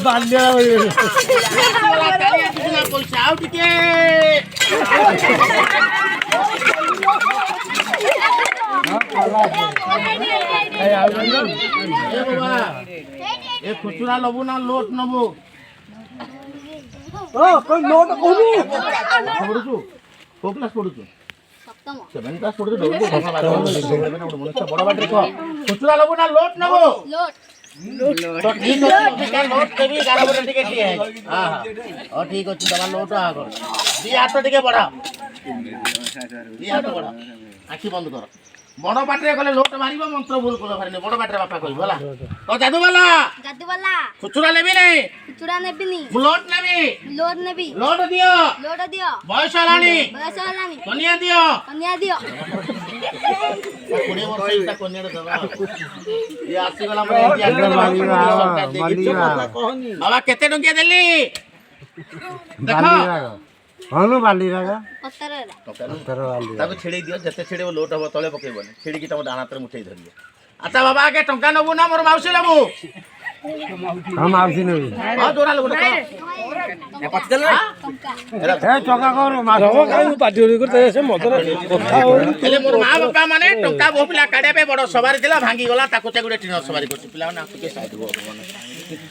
बांधिया पैसा आउ टिके ए खुचुरा लबू ना लोट नबू कोई नोट कहू पढुछु को क्लास पढुछु सप्तम 7 क्लास पढुछु मनुष्य बड़ बाटे को खुचुरा लबू ना लोट नबू लोट तो ठीक है लोट देबी 11 बजे टिके दिए हां हां ठीक अछि दबा लोट आगर दी हाथ टिके बढ़ा दी हाथ बढ़ा आखी बंद कर बड़ बाटे गले लोट मारिबो मंत्र भूल कोला भारी बड़ बाटे बापा कहि बोला ओ जादू वाला खुचुरा लेबी नहीं खुचुरा नेबी नहीं लोट नेबी लोट दियो बयस हलानी कन्या दियो कोनी वर्ष इटा कन्या दबा ये आसी गला मने बाबा केते टंकिया देली देखो हनु बाली रागा 17 वाली ताको छेड़ी दियो जते छेड़े लोट हो तळे पकेबनी छेड़ी की तम दाना तर मुठै धरियो अच्छा बाबा के टंका नबू ना मोर माउसी लबू हम माउसी नबी हां जोरा लगो ए पचल ए टंका कर मास काई पार्टी करते से मदर कथा हो एले मोर मां बापा माने टंका बोपिला काडे पे बड़ सवारी दिला भांगी गला ताको गुडे टिन सवारी करछि पिला ना के साइड हो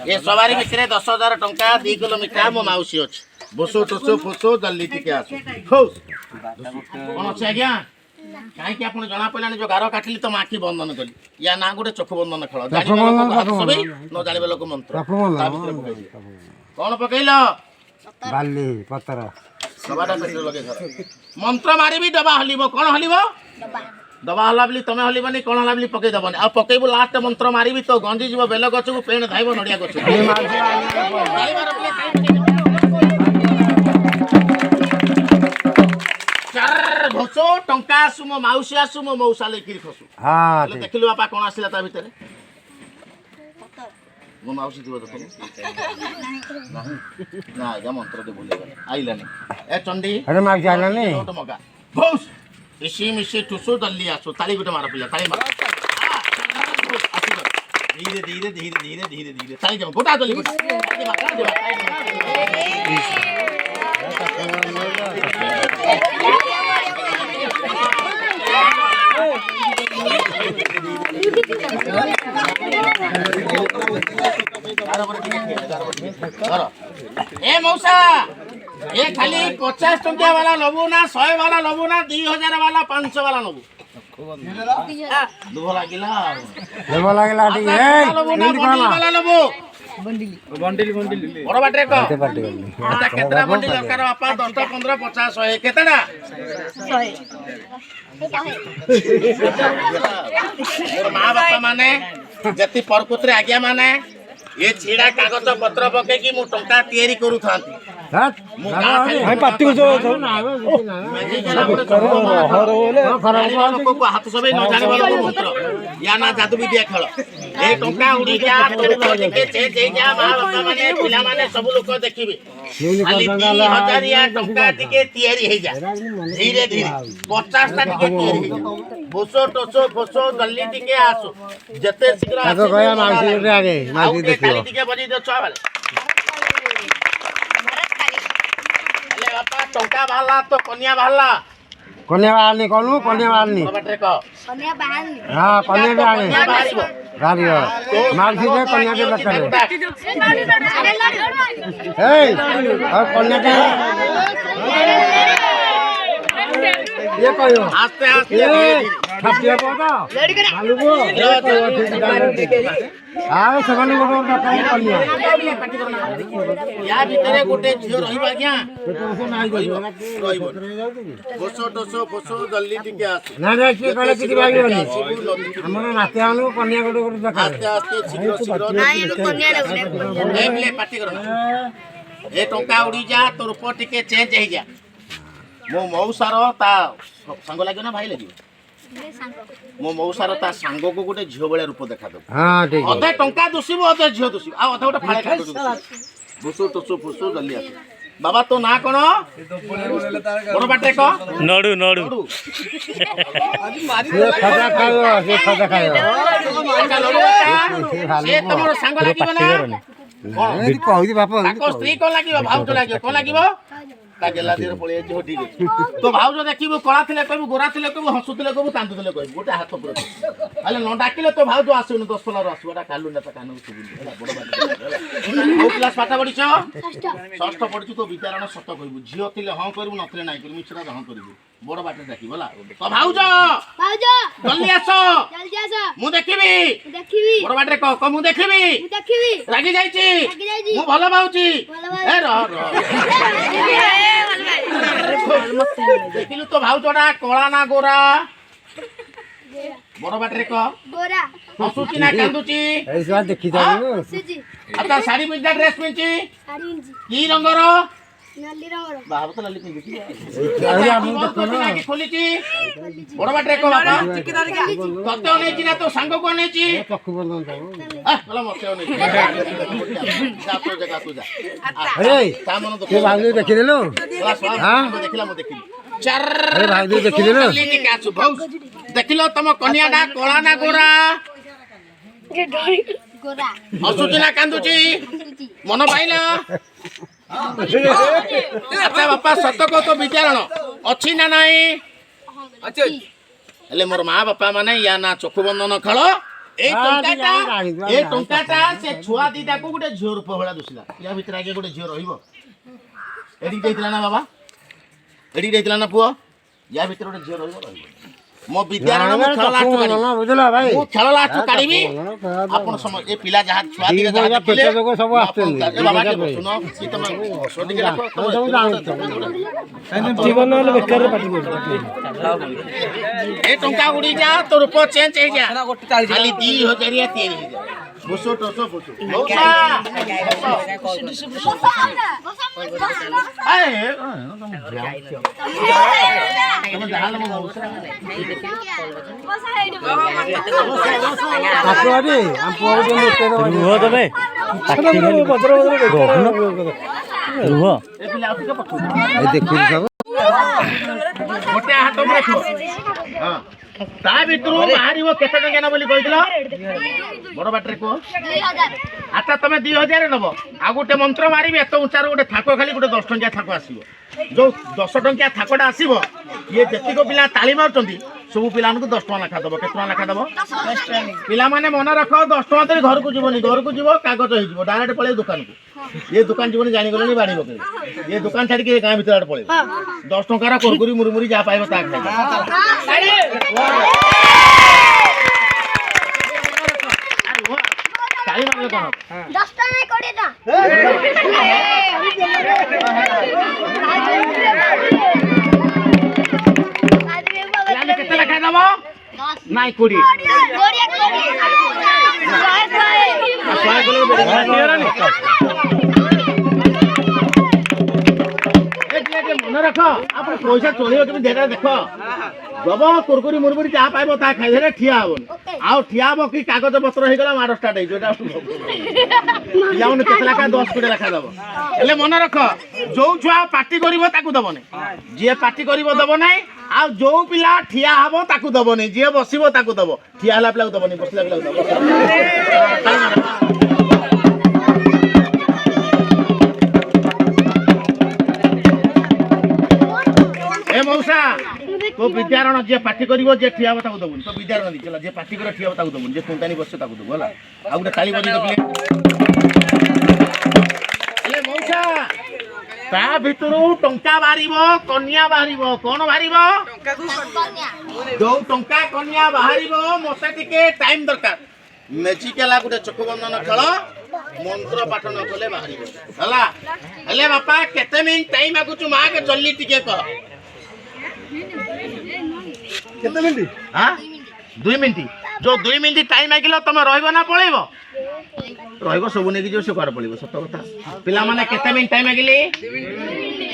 ए सवारी भितरे 10000 टंका 2 किलो मिठा मो माउसी अछि बसो टसो फसो जल्दी टिके आसो खुश कोन अछि आज्ञा काहे कि आपण जना पलानी जो गारो काटली तो आखी बंधन कली या ना गुडे चख बंधन खेल जानि लोक हाथ सबे न जानि लोक मंत्र कोन पकैलो बाली पतर सबाटा पेट्रोल लगे घर मंत्र मारिबी दबा हलिबो कोन हलिबो दबा हला बली तमे हलिबनी कोन हला बली पकै दबनी आ पकैबो लास्ट मंत्र मारिबी तो गंजी जीव बेल गछ को पेण धाइबो नडिया गछ चार घोसो टंका सुमो माउसी आसुमो मौसा लेकिर खसु हां देखिलु बापा कोन आसिला ता भितरे मो माउसी दिबो देखो ना या मंत्र दे बोले आइला नहीं ए चंडी अरे माउसी आइला नहीं तो मगा भौस इसी मिसी टुसो दल्ली आसो ताली गुटे मार पिला ताली मार धीरे धीरे धीरे धीरे धीरे धीरे ताली जम गोटा दल्ली गोटा ए मौसा ए खाली 50 टंकिया वाला लबू ना 100 वाला लबू ना 2000 वाला 500 वाला लबू दुबो लागिला टी ए बंडल वाला लबू बंडल बड़ बाटे को अच्छा केतरा बंडल दरकार बापा 10 15 50 100 केतडा 100 माँ बापा माने जति परकुत्रे आज्ञा माने ये छिड़ा कागज पत्र पके कि मु टंका तयारी करू थांती मु भाई पार्टी को जो को हाथ सबे न जाने वाला मंत्र या ना जादू विद्या खेल ए टंका उड़ी जा के जे जा माँ बापा माने पिला माने सब लोग देखिबे खाली 3000 या टंका टिके तयारी हे जा धीरे धीरे 50 टा टिके तयारी हे जा बोसो टसो फसो जल्दी टिके आसो जते शीघ्र आगो गया माउसी रे आगे माउसी देखियो टिके बजी दे छवाले अले बापा टंका भाला तो कन्या भाला कन्या बाहरनी कोनु कन्या बाहरनी बटरे को कन्या बाहरनी हां कन्या भी आगे बाहरिबो गाड़ियो माउसी रे कन्या के लखरे ए और कन्या के ये कहियो आस्ते आस्ते छापिया पता आलू को आओ सगनी गोटो दकाई कन्या या भीतरे गोटे झियो रहिबा आज्ञा बसो टसो फसो जल्दी टिके आस ना ना के कहले किति भागीबनी हमर नाते आनु कन्या गोटो गोटो दकाई आस्ते आस्ते शीघ्र शीघ्र नाही कन्या ए ले पार्टी करो ए टंका उड़ी जा तो रूप टिके चेंज हे जा मो मौसार ता संग लागियो ना भाई लागियो मो मौसार ता सांग को गोटे झियो बेले रूप देखा दो हां ठीक अधे टंका दोसिबो अधे झियो दोसिबो आ अधे गोटे फाळे खा दो बुसु टसु फुसु जल्दी आस बाबा तो ना कौन बड़ बाटे कह नड़ू नड़ू तुम सांग लगे स्त्री कौन लगे भाउज लगे कौन लगे गेला देर पड़े ठीक अच्छे तो भाउज देखिबू कला थिले कहबू गोरा थिले कहबू हसुथिले कहबू कांदुथिले कहबू गोटे हाथ पुरा हेले न डाकिले तो भाउज आसुनी 10 पलार आसुटा कालु ना तो कानू सुबुनी बड़ बाटे ओ क्लास पाठ पढिछ षष्ठ पढिछु तो विचारण सत कहबू झियो थिले हां करबू नथिले नाही करबू मिछरा हां करबू बड़ बाटे देखि बोला तो भाउज जल्दी आसो मु देखिबी बड़ बाटे क मु देखिबी रागी जाईची मु भलो पाउची ए र देखिलु तो भाउजडा कला ना गोरा बड़ बाटे क गोरा हसुची ना कांदुची ऐसा देखि जाऊ अच्छा साड़ी पिंधा ड्रेस पिंची की रंगर नाली रंगर बाबा तो नाली पिंची खोलीची बड़ बाटे क बाबा कते नेची ना तो सांग को नेची चक्कू बंद बोला मते नेची जा तो जगह तू जा ए ता मन तो के भाग देखि देलो हां देखिला म देखिली चार अरे भाग देखि देलो लिनी का छु भौ देखिलो तम कन्या डा कोला ना गोरा गोरा हसुची ना कांदुची मन पाइला अच्छा बापा सत को तो विचारण अच्छी ना नहीं हेले मोर माँ बापा माने या ना चक्षु बंधन खेल ए टंकाटा से छुआ दीटा को गोटे झील रूप भाया दुसला या भितर आगे गोटे झील रहिबो एडी देइतला ना बाबा एडी देइतला ना पुओ या भितर गोटे झील रहिबो मो विद्यारण मो खेल लास्ट काढी बुझला भाई मो खेल लास्ट काढीबी आपण समय ए पिला जहा छुआ दीटा जहा पेट जगह सब आस्ते ए बाबा के सुनो की तुम सोडी के रखो जीवन वाले बेकार पाटी बोल ए टंका उड़ी जा तो रूप चेंज हो जा खाली 2000 या 3000 बसो टसो बसो मौसा ए तुम जहाल में मौसा आपको अरे हम पोर दे रुह तबे बदर बदर बेकार रुह ए पिला आपके पठो ए देखु सब गोटे हाथ में रखो हां ता भितरु बाहरिबो केते टंका ना बोली कहितलो बड़ बाटरे को 2000 आता तमे 2000 नबो आ गोटे मंत्र मारिबे एत उचार गोटे थाको खाली गोटे 10 टंका थाको आसीबो जो 10 टंका थाकोटा आसीबो ये जेतिको पिला ताली मारचंदी सब पिला को 10 टका लेखा दबो केतना लेखा दबो 10 टका पिला माने मन रखो 10 टका तरी घर को जीवनी घर को जीवो कागज होई जीवो डायरेक्ट पळे दुकान को ये दुकान जीवनी जानि गलोनी बाड़ी बके ये दुकान छाड़ी के गां भीतर पळे 10 टका रा कुरकुरी मुरमुरी जा पाइबो ता खाइ ताली मारले कोन 10 टा नहीं कोड़ी टा पिला केते लेखा दबो 10 नाइ कोडी गोड़िया कोड़ी 100 मन रख आप पैसा चलियो कि देरा देख जब कुरकुरी मुरमुरी जा पाइबो ता खाइ रे ठिया होबन आ ठिया हो कि कागज पत्र हे गला मार स्टार्ट हे जोटा याउन केते लाखा 10 कोटी लाखा दबो हेले मन रख जो छुआ पार्टी करिवो ताकू दबो नै जे पार्टी करिवो दबो नै आ जो पिला ठिया हबो ताकू दबो नै जे बसिबो ताकू दबो ठिया हला पिला दबो नै बसला पिला दबो ए मौसा तो विद्यारण जे पार्टी करिवो जे ठिया हो ताकू दबो तो विद्यारण दी चला जे पार्टी करिवो ठिया हो ताकू दबो जे तुंतानी बसो ताकू दबो होला आ गुटे ताली बजी दबले ए मौसा ता भितरु टंका बारिबो कन्या बारिबो कोन बारिबो जो टंका कन्या बारिबो मोसे टिके टाइम दरकार मेजिकला गुटे चक्कु बंधन खेल मंत्र पाठ न कले बारिबो हला हेले बापा केते मिनिट टाइम आगुचु मा के जल्दी टिके कह केते मिनिट हां 2 मिनिट जो 2 मिनिट टाइम आगिलो तमे रहइबो ना पळेबो रहइबो सब नेकी जो से कर पळेबो सत कथा पिला माने केते मिनिट टाइम आगिली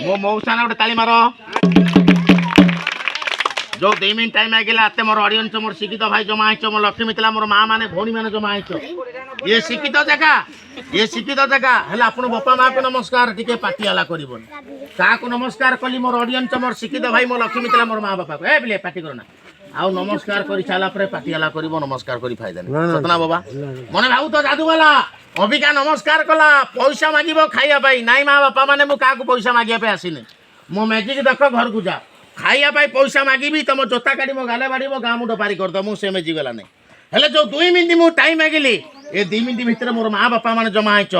मो मौसा ना गोटे ताली मारो जो 2 मिनट टाइम आगिला आते मोर ऑडियंस मोर शिक्षित भाई जमा आइछो मोर लक्ष्मी मिथिला मोर माँ माने भौणी माने जमा आइछो ये शिक्षित जगह हेले आपण बापा माँ को नमस्कार टिके पाटियाला करिबो का को नमस्कार कली मोर ऑडियंस मोर शिक्षित भाई मोर लक्ष्मी मिथिला मोर माँ बापा को ए बिले पाटी करना आउ नमस्कार करि साला परे पाटियाला करिबो नमस्कार करि फायदा नहीं सतना बाबा मने भाऊ तो जादू वाला अबिका नमस्कार कला पैसा मागिबो खाइया पाई नाई माँ बापा माने मु का को पैसा मागिया पे आसीने मो मैजिक देख घर को जा खाइया पाई पैसा मागिबी तुम जोता काढ़ी मो गाले बाड़ी मो गाँ मुंड पारी कर दो मुझे मैजिक गला नहीं हेले जो 2 मिनिट मु टाइम मागिली ए 2 मिनिट भितर मोर माँ बापा माने जमा आइछ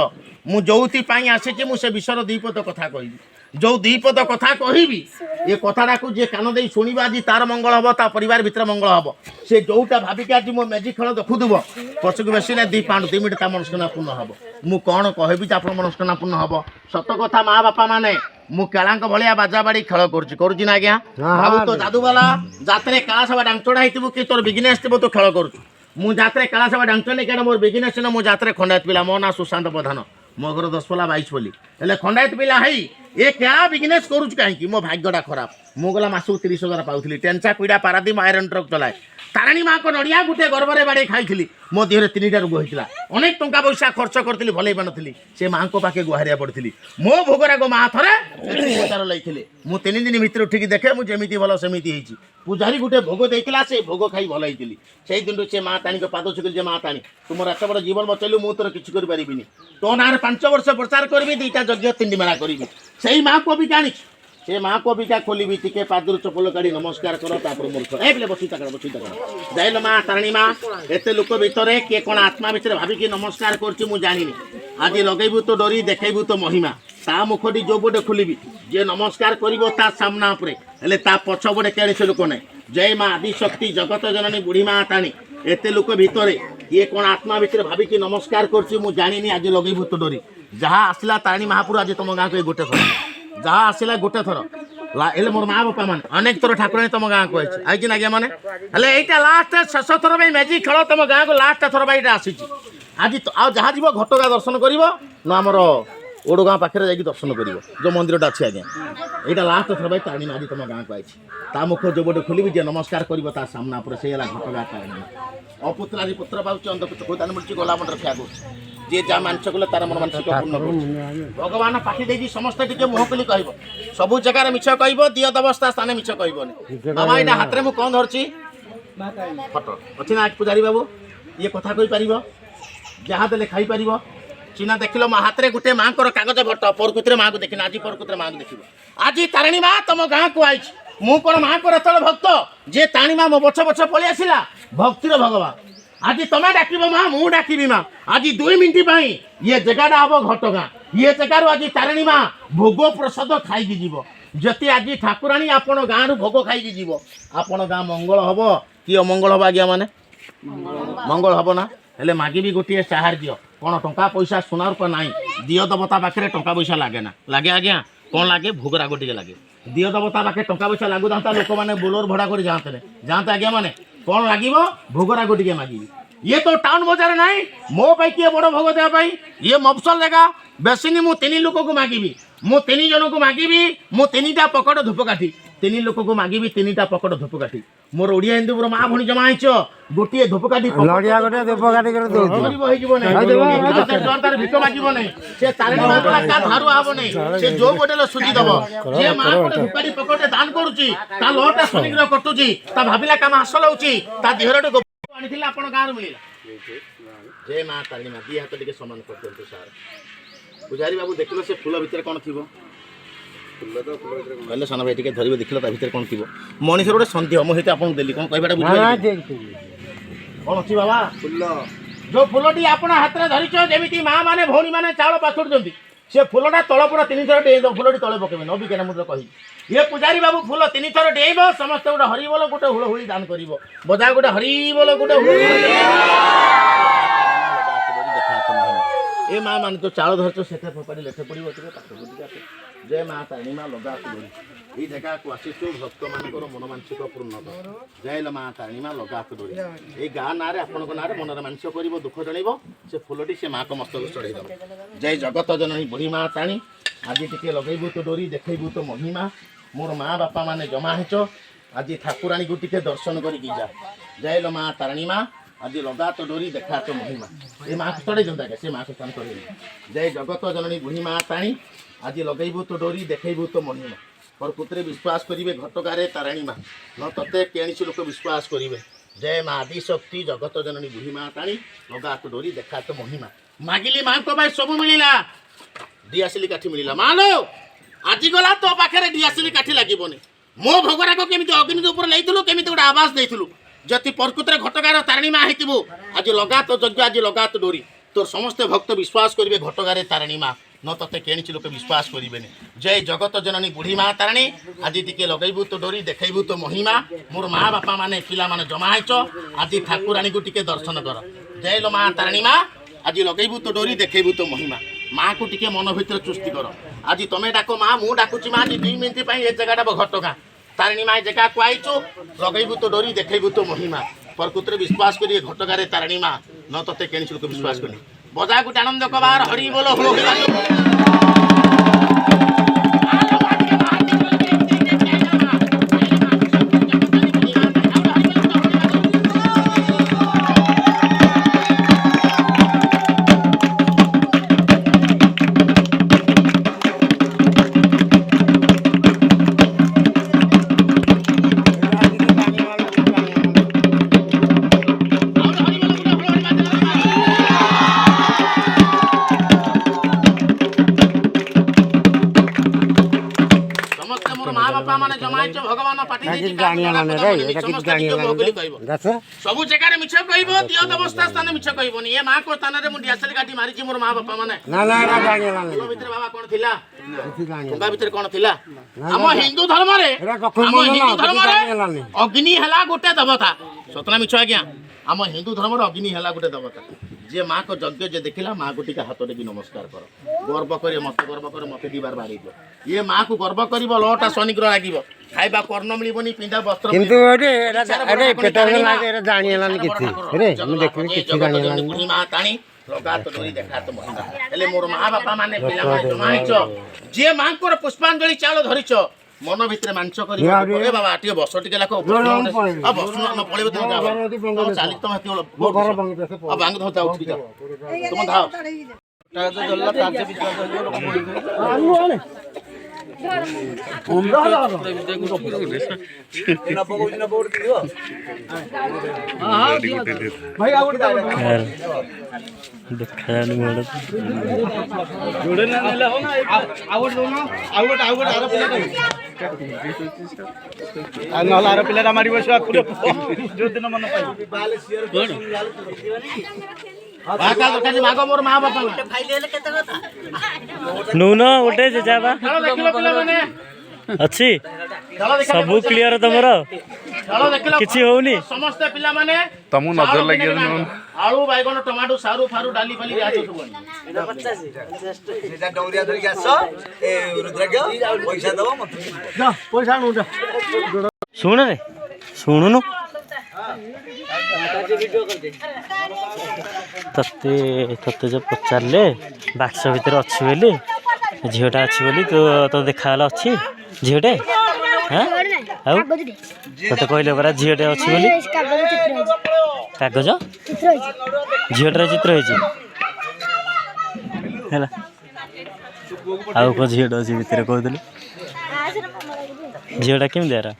मु जोउती पाई आसी मु से विषय 2 पद कथा कहबी जो 2 पद कथा कहबी ये कथाटा को जे कान दे शुणिबा आज तार मंगल हबो ता परिवार भितर मंगल हबो से जोटा भाबिक आज मो मैजिक खेल देखुथबो पछक बेसिने 2 मिनिट ता मनस्कामना पूर्ण हबो मु कोन कहबी जे आपन मनस्कामना पूर्ण हबो सत कथा माँ बापा माने मु केलांक भलिया बाजा बाड़ी खेल करुची ना आज्ञा भाऊ तो जादू वाला जात्रे काला सभा डांचड़ा हेतिबो कि तोर बिजनेस थिबो तो खेल करुछु मु जात्रे काला सभा डांचड़ा नै केना मोर बिजनेस न मु जात्रे खंडायत पिला मो ना सुशांत प्रधान मो घर 10 पला 22 बोली हेले खंडायत पिला हई ए क्या बिजनेस करूछ काहे मो भाग्यटा खराब मु गला मासु 30,000 पाउथली टेंचा कुइडा पारादी आयरन ट्रक चलाए ताराणी माँ को नड़िया गुटे गर्भरे बाड़े खाई मो देहरे 3टा रोग होता अनेक टंका पैसा खर्च करी भल पानी से माँ को पाखे गुहारिया पड़ी मो भोगराग माँ थे पचार लगे मु 3 दिन भितर उठिक देखे मुझे भल सेमती पूजारी गुटे भोग देला से भोग खाई भल होती से दिन से माँ ताणी को पाद छुकल माँ ताणी तुम एत बड़ जीवन बचैलु मु तोर किसी करें तो ना 5 वर्ष प्रचार करी 2टा यज्ञ 3 मेला करी से माँ को भी जानी से माँ को बिका खोली टिके पादर चपल काढ़ी नमस्कार कर मूर्ख ए बोले बसी जाइल माँ तारिणी माँ एत लोक भितर किए कौन आत्मा भितर भाविक नमस्कार कर जानी आज लगेबू तो डरी देखू तो महिमा ता मुखटी जो पटे खोलि जे नमस्कार कर सामना हेले ता पछपटे क्या से लोक ना जय माँ आदि शक्ति जगत जननी बुढ़ी माँ ताणी एत लोक भितर किए कौन आत्मा भितर भाविक नमस्कार कर जानी आज लगेबू तो डरी जहाँ आसला तारिणी महापुर आज तुम गाँव को गोटे थर जहाँ आसला गोटे थर हेल्ले मोर माँ बापा मान अनेक थर ठाकुराणी तुम गाँव को आई आज्ञा मैंने हेल्ले यहाँ लास्ट शेष थर मैजिक खेल तुम गाँव को लास्ट थर यहाँ आसी आज आज जहाँ जीव घटगाँ दर्शन कर आमर ओडगाँ पाखे जाकि दर्शन कर जो मंदिर अच्छी आज्ञा यहाँ लास्ट थर भाई तारिणी आज तुम गाँव को आई मुख जो बोटे खोलि जे नमस्कार कर सामना पर से घटगाँ तारिणी अपुत्र आज पुत्र पाँच अंधपुत्र भूतान मिलूँ गला मंडर फिया जी जहाँ मानस कले तार मन मानसिक पूर्ण भगवान पाठी दे समस्ते टे मुह खोली कह सबू जगार मिछ कह दियत अवस्था स्थान मिछ कहबनी बाबा यहाँ हाथ में मुझे कौन धरची फटो अच्छी ना पूजारी बाबू ये कथा कही पार जहाँ देले खाई पार चिन्ह देख लो हाथ में गोटे माँ को कागज भट्ट परकुतिर माँ को देखना आज परकुतिर माँ को देख आज तारिणी माँ तुम गाँव को आई मु कौन माँ को रतल भक्त जे ताणी माँ मो बछ बछ पलि आसला भक्तिर भगवान आज तुम्हें डाक माँ मु डाकबी माँ आज 2 मिनिट ये जगह हम घटगाँ ये जगार आज तारिणी माँ भोग प्रसाद खाई जीव जति आज ठाकुराणी आपण गाँव भोग खाई जीव आपण गाँ मंगल हम कि अमंगल हम आज्ञा माने मंगल हम ना हेले मागिबी गोटे साहाଯ୍य कौन टंका पैसा सुना रूपा ना दिय देवता पाखे टंका पैसा लगे ना लगे आज्ञा कौन लगे भोगराग टे लगे दिय देवता पाखे टंका पैसा लगू था लोक मैंने बोलोर भड़ा कर जाते आज्ञा माने कौन लगे भोगराग टे मागिबी ये तो टाउन बजार ना मो पाई किए बड़ भोग देवाई ये मफसल जगह बेसिनी मु 3 लोक को मागिबी मु 3 जन को मागिबी मु 3टा पकड़ धूपकाठी 3 लोक को मागिबी 3टा पकड़ धूपकाठी मोर ओडिया हिंदू माँ भणी जमा आइछ गोटे धूपकाठी लड़िया गोटे धूपकाठी कर दो गरीब होई जीव नै तार भिक मागिबो नै से तारिणी माँ का धारू आबो नै से जो गोटे सुजी दबो जे माँ को धूपकाठी पकड़े दान करूची ता लोटा शनिग्रह कटुची ता भाबिला काम हासिल होउची ता देहरटे गोप आनिथिले आपण गाँव मिलिला जय माँ तारिणी माँ दी हाथ टिके समान कर दियंतु सार पुजारी बाबू देखलो से फूल भितर कोन थिबो कहले सान भाई टिके धरिबे देखलो ता भितर कोन थिबो मनीष रोडे संदेह मो हेते आपन देली कोन कहबाटा बुझिबे कोन अछि बाबा फूल जो फूलटी आपण हाथ रे धरिछो जेमिति माँ माने भौणी माने चावल पाछुड़ जंती से फूलटा तळ पूरा 3 थर डे फूलटी तळे पकेबे नबी केना मुद्र कहि ये पुजारी बाबू फूल 3 थर डेइबो समस्त गोटे हरि बोल गोटे हुळ हुळी दान करिवो बजा गोटे हरि बोल गोटे हुळ ए माँ मान तो चाल धरछ सेते फोपाड़ी लेखे पड़ो जय माँ तारिणी माँ लगा दोड़ी ये जगह को आसीचु भक्त मान मन मानसिक पूर्ण जय माँ तारिणी माँ लगा दोड़ी ये गाँ ना आपण ना मनर मानसिक कर दुख जन से फूलटी से माँ को मस्तक चढ़ेद जय जगत जननी बुढ़ी माँ ताणी आज टे लगेबू तो डोरी देखबू तो महिमा मोर माँ बापा माने जमा हेच आज ठाकुराणी को टिके दर्शन करके जा जय लो माँ तारिणी माँ आज लगा तो डोरी देखा तो महिमा ये माँ तड़े जनता के से माँ को स्थान कर जय जगत जननी बुढ़ी माँ ताणी आज लगेबू तो डोरी देखबू तो महिमा और पुत्रे विश्वास करेंगे घटगारे तारिणी माँ न तते केणी लोक विश्वास करेंगे जय माँ आदि शक्ति जगत जननी बुढ़ी माँ ताणी लगा तो डोरी देखा तो महिमा मागिली माँ को भाई सब मिलला डिआसिली काठी मिलला माँ लो आज गला तो पाखे डिआसिली काठी लगे मो भोगराग केमी अग्नि ऊपर लेलु केमी गोटे आवास देलु जति प्रकृतर घटगार तारिणी माँ हेतु आज लगा तो यज्ञ आज लगा तो डोरी तोर समस्त भक्त विश्वास करेंगे घटगारे तारिणी माँ न तते केणी लोक विश्वास करेंगे जय जगत जननी बुढ़ी माँ तारिणी आज टिके लगेबू तो डोरी देखबू तो महिमा मोर माँ बापा माने पिला माने जमा हेच आज ठाकुराणी को टिके दर्शन कर जय लो माँ तारिणी माँ आज लगेबू तो डोरी देखबू तो महिमा माँ को टिके मन भीतर चुस्ती कर आज तुम डाक माँ मु डाकुची माँ 2 मिनिट ये जगह घटगाँ तारिणी माँ जगह को आईचु लगेबू तो डोरी देखबू तो महिमा प्रकृति विश्वास करिए घटगारे तारिणी माँ न तते केणी लोक विश्वास करी बजा गुटे आनंद कबार हरि बोल भगवान पाठी सब जगह मिछ कह दियो अवस्था स्थान मिछ कहबनी ये माँ को स्थान में मुझे डिआसिली काठी मारी मोर माँ बापा मैंने भीतर बाबा कौन थिला तुंगा भीतर कौन थिला हम हिंदू धर्म रे अग्नि हला गोटे देवता सतना मिछ आज्ञा आम हिंदू धर्म अग्नि हला गोटे देवता जे माँ को यज्ञ जे देखिला माँ को टिके हाथ टेकी नमस्कार कर गर्व कर मत दीबार बाड़ी ये माँ को गर्व कर लटा शनिग्रह लगे खाइबा कर्ण मिलबनी पिंधा वस्त्र लगा तो डोरी देखा तो महिमा हेले मोर माँ बापा माने पिला माने जमाइछ जे माँ को पुष्पांजलि चाल धरिछ मन भितर मांस कर ए बाबा टिके बस टिके लाख बस न पळेबो तुम जाओ चाली तुम हेती अब बांग धोता उठ जा तुम धाओ तो जल्ला ताजे भाई देखा जोड़े ना नेले हो ना आउट दो ना आउट आरो पिला आ नहला आरो पिला मारिबो छुआ पुरे जो दिन मन पाई बाका दकानी मागो मोर मां बापा फाइल केते कथा नून उठे जे जाबा देखिलो पिला माने अच्छी सब क्लियर तमरो चलो देखिलो किछि होउनी समस्त पिला माने तमु नजर लागि आलू बैगन टमाटो सारू फारू डाली फाली आजो सब सेटा डौरिया धरि के आस ए रुद्रज्ञ पैसा दबो मत जा पैसा नु जा सुन रे सुनुनु तते तते जो पचारले बाक्स भीतर अच्छी बोली झीटा अच्छी बोली तो देखाला अच्छी झीटे हाँ आउ तते कहले परा झीटे अच्छी बोली कागज झीटर चित्र है आउ को झीट अच्छी भितर कहदे झीटा केमी देरा